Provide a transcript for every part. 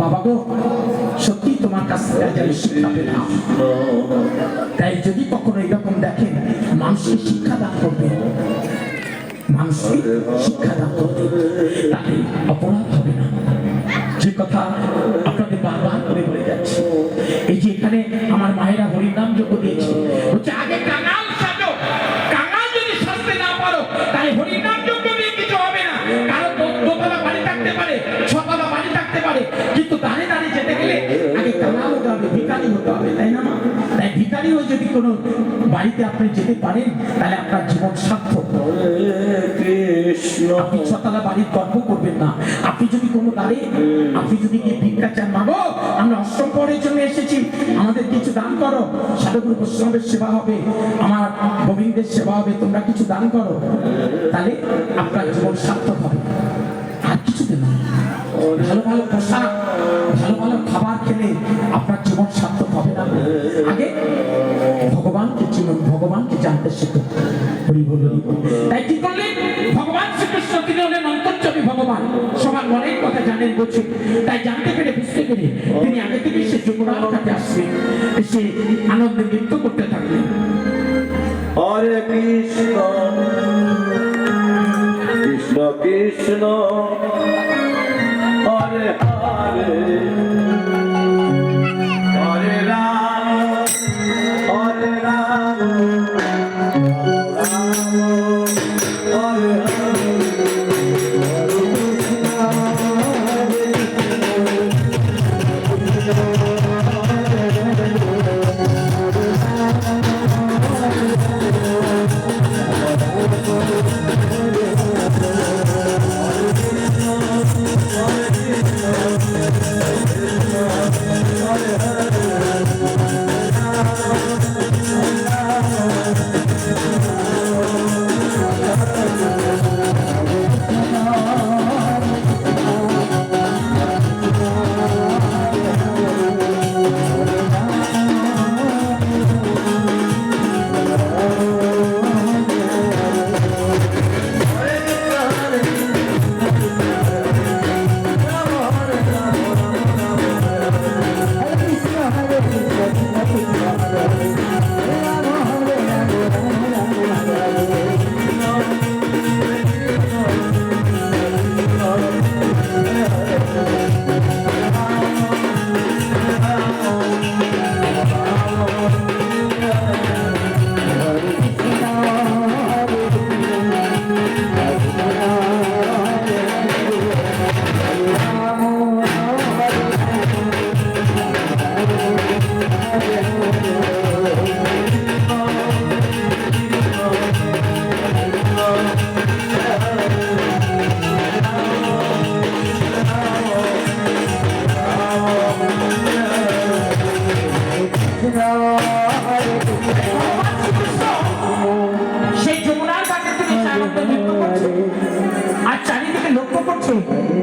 বাবা গো, সত্যি তোমার কাছ থেকে আজ আমি শিক্ষা পেলাম। তাই যদি কখনো এরকম দেখেন, মানুষকে শিক্ষা দান করবে, মানুষকে শিক্ষা দান করবে, তাতে অপরাধ হবে না। যে কথা আপনাদের বারবার করে বলে যাচ্ছে, এই যে এখানে আমার মায়েরা হরির নাম যোগ্য দিয়েছে, হচ্ছে আগে কাঙাল সাজো, কাঙাল যদি সাজতে না পারো তাহলে হরির নাম যোগ্য দিয়ে কিছু হবে না। কারো দোতলা বাড়ি থাকতে পারে, ছতলা বাড়ি থাকতে পারে, কিন্তু দাঁড়িয়ে দাঁড়িয়ে যেতে গেলে আগে কাঙাল হতে হবে, ভিখারি হতে হবে, তাই না? তাই ভিখারি হয়ে যদি কোনো বাড়িতে আপনি যেতে পারেন তাহলে আপনার জীবন সার্থক। আপনি ছতলা বাড়ির গর্ব করবেন না। আপনি যদি কোনো দাঁড়িয়ে আপনি যদি গিয়ে ভিক্ষা চান, মাগো আমরা অষ্টম পরের জন্য এসেছি, আমাদের কিছু দান করো, সাধুগুরু বৈষ্ণবের সেবা হবে, আমার গোবিন্দের সেবা হবে, তোমরা কিছু দান করো, তাহলে আপনার জীবন সার্থক হবে। আর কিছু দেন, ভালো ভালো পোশাক, ভালো ভালো খাবার খেলে আপনার জীবন সার্থক হবে না। আগে ভগবানকে চিনুন, ভগবানকে জানতে শিখুন। হরি বল, হরি বল। তাই কি করলেন ভগবান শ্রীকৃষ্ণ? তিনি হলেন অন্তর্যামী ভগবান, সবার মনের কথা জানেন, বোঝেন। তাই জানতে পেরে, বুঝতে পেরে তিনি আগে থেকে সে যমুনার কাছে আসবেন, এসে আনন্দে নৃত্য করতে থাকলেন। হরে কৃষ্ণ কৃষ্ণ কৃষ্ণ হরে হরে হরে রাম হরে রাম রাম হরে সেই যমুনার ঘাটে থেকে আনন্দ নৃত্য করছে, আর চারিদিকে লক্ষ্য করছে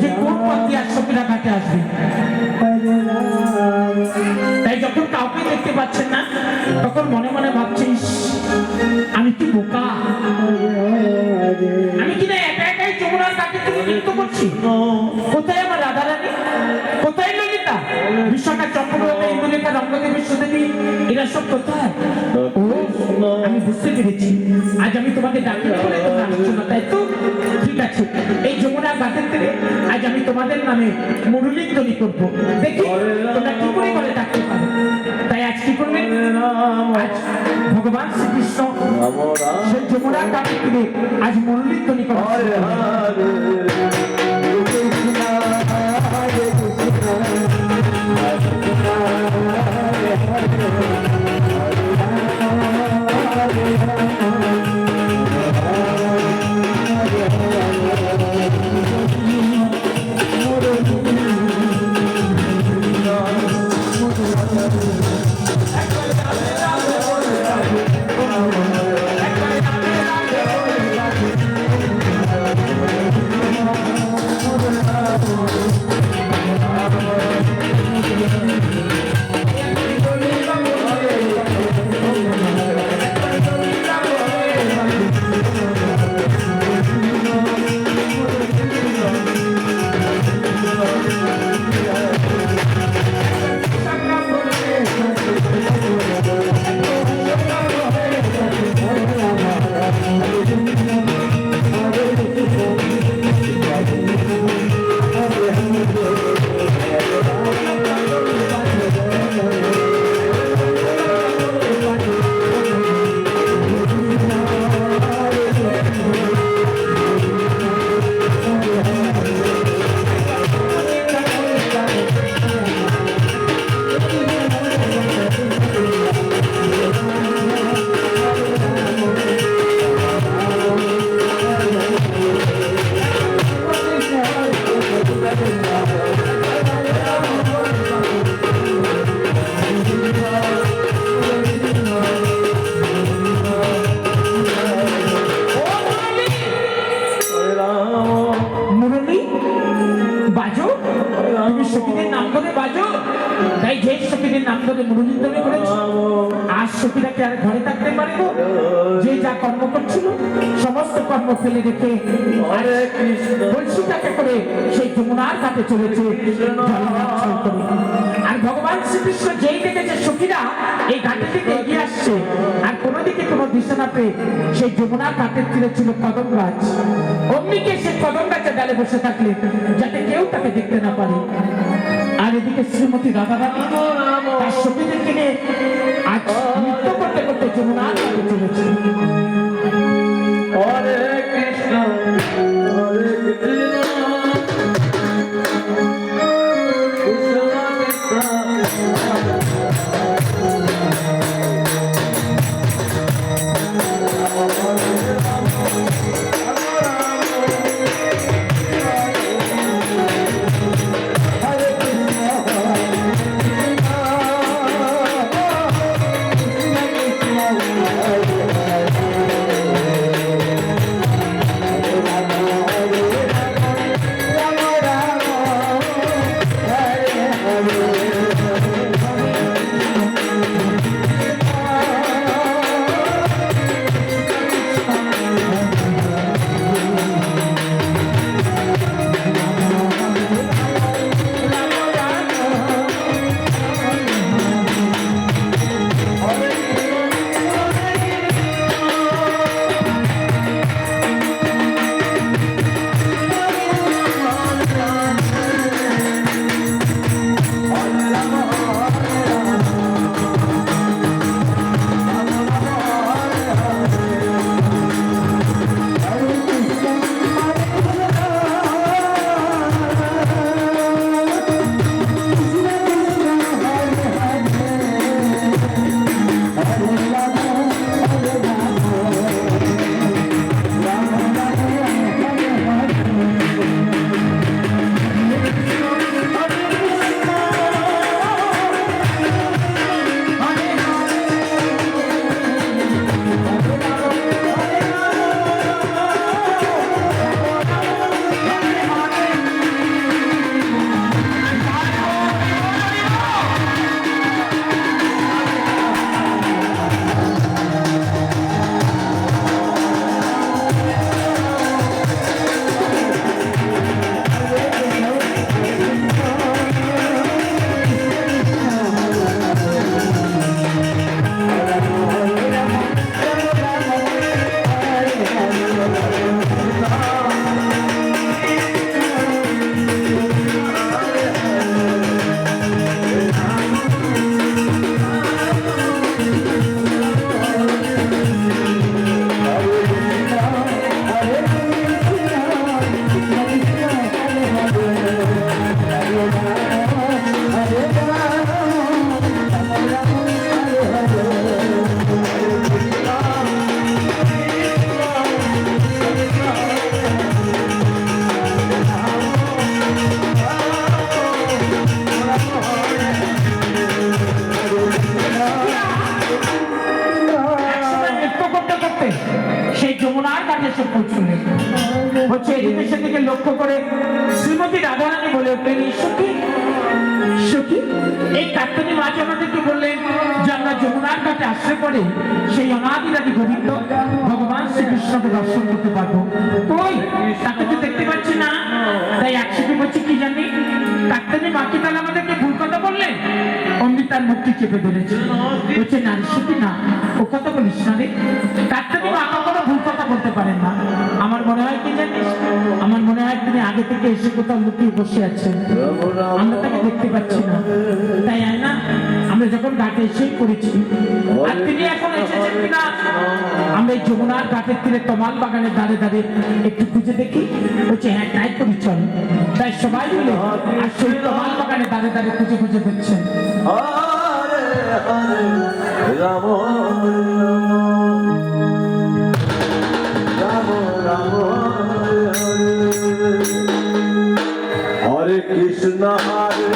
যে কোন পথ দিয়ে সখীরা ঘাটে আসবে। তাই যখন কাউকে দেখতে পাচ্ছেন না, তখন মনে মনে ভাবছিস, আমি কি বোকা, আমি কিনা একা একাই যমুনার ঘাটে থেকে নৃত্য করছি। কোথায় আমার রাধারানী, কোথায় ললিতা, বিশাখা, চক্রবর্তী, ইন্দুলেখা, রঙ্গদেবী, সুদেবী, এরা সব কোথায়? আমি বুঝতে পেরেছি, আজ আমি তোমাকে ডাকি বলে তোমরা আসছো না, তাই তো? ঠিক আছে, এই যমুনা ঘাটের থেকে আজ আমি তোমাদের নামে মুরলীর ধ্বনি করবো, দেখি তোমরা কি করে বলে ডাকতে পারো। তাই আজ কি করবেন? আজ ভগবান শ্রীকৃষ্ণ সেই যমুনা ঘাটের থেকে আজ মুরলীর ধ্বনি করা। সখীদের নাম ধরে বাজো, তাই যে সখীদের নাম ধরে মনোরঞ্জনে করেছো, আজ সখীরা কি আর ঘরে থাকতে পারবো? যে যা কর্ম করছিল সমস্ত কর্ম ফেলে রেখে হরে কৃষ্ণ বলছিটাকে করে সেই যমুনার কাছে চলেছে জলমাচ্ছল করে। আর ভগবান শ্রীকৃষ্ণ যেই দেখেছে সখীরা এই ঘাটের দিকে এগিয়ে আসছে, আর কোনো দিকে কোনো দিশা না পেয়ে সেই যমুনার ঘাটের তীরে ছিল কদম গাছ। অমনিকে সেই কদম গাছের ডালে বসে থাকলে যাতে কেউ তাকে দেখতে না পারে। আর এদিকে শ্রীমতী রাধারানী তার সখীদেরকে নিয়ে আজ নৃত্য করতে করতে যমুনার ঘাটে চলেছে। হরে কৃষ্ণ হরে কৃষ্ণ হচ্ছে এদিকে সেদিকে লক্ষ্য করে শ্রীমতী রাধারানী বলে উঠলেন, সখী সখী এই কাত্তনী মাঝ আমাদেরকে বললেন যে আমরা যমুনার কাছে আসলে পরে সেই অনাদিরাদি গোবিন্দ ভগবান শ্রীকৃষ্ণকে দর্শন করতে পারবো। ওই তাকে তো দেখতে পাচ্ছি না, তাই একসাথে বলছি কি জানি কাত্তনী মাকে তাহলে আমাদেরকে ভুল কথা বললেন। অমনি তার মুখটি চেপে ধরেছে, বলছে নারী সখী না, ও কথা বলিস না রে, কাত্তনী মা কখনো ভুল কথা বলতে পারেন না। আমার মনে হয় কি জানিস, আমার মনে হয় তিনি আগে থেকে এসে কোথাও লুকিয়ে বসে আছেন, আমরা তাকে দেখতে পাচ্ছি না। তাই না আমরা যখন ঘাটে এসেই পড়েছি, আর তিনি এখন এসেছেন কিনা আমরা এই যমুনার ঘাটের তীরে তমাল বাগানের ধারে ধারে একটু খুঁজে দেখি। বলছে হ্যাঁ তাই করি চল। তাই সবাই মিলে আর সেই তমাল বাগানের ধারে ধারে খুঁজে খুঁজে দেখছেন। হরে হরে রাম রাম রাম হরে কৃষ্ণ হরে